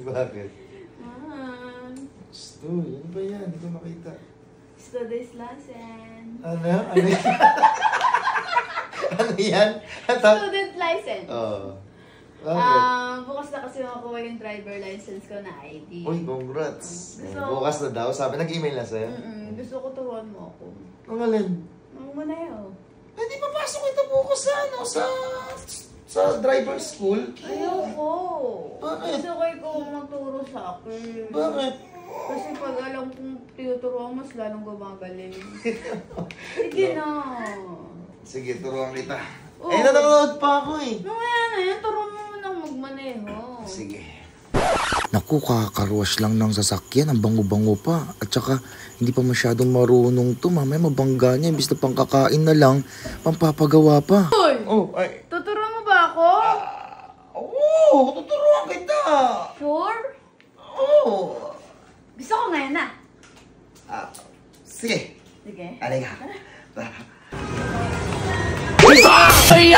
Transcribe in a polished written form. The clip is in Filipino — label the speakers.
Speaker 1: Bakit?
Speaker 2: Gusto, yan ba yan? Hindi ko makita.
Speaker 1: Today's lesson.
Speaker 2: Ano? Ano yan? Ano yan?
Speaker 1: Student license.
Speaker 2: Oo. Bakit?
Speaker 1: Bukas na kasi makuha yung driver license ko na ID.
Speaker 2: Uy, congrats. Bukas na daw. Sabi, nag-email na sa'yo?
Speaker 1: Gusto ko turuan mo ako.
Speaker 2: Ang alin?
Speaker 1: Ang manayaw.
Speaker 2: Eh, di papasok ito bukas sa, ano, sa driver school?
Speaker 1: Ayoko.
Speaker 2: Bakit?
Speaker 1: Gusto ko ikaw magturo sa akin.
Speaker 2: Bakit?
Speaker 1: Kasi pag alam kong tinuturuan, mas lalong gumagaling. Sige na.
Speaker 2: Sige, turuan kita. Eh, nanonood pa ako eh.
Speaker 1: Mamaya na yan, turuan mo muna magmaneho.
Speaker 2: Sige.
Speaker 3: Naku, kakakarwash lang ng sasakyan. Ang bango-bango pa. At saka, hindi pa masyadong marunong to. Mamaya mabangga niya. Imbis na pangkakain na lang, pampapagawa pa.
Speaker 1: Hoy!
Speaker 2: Oh, ay.
Speaker 1: Tuturuan mo ba ako?
Speaker 2: Oo, tuturuan kita.
Speaker 1: Sure?
Speaker 2: Oo.
Speaker 1: Gusto ko ngayon na.
Speaker 2: Sige.
Speaker 1: Sige.
Speaker 2: Alika.
Speaker 3: Ay!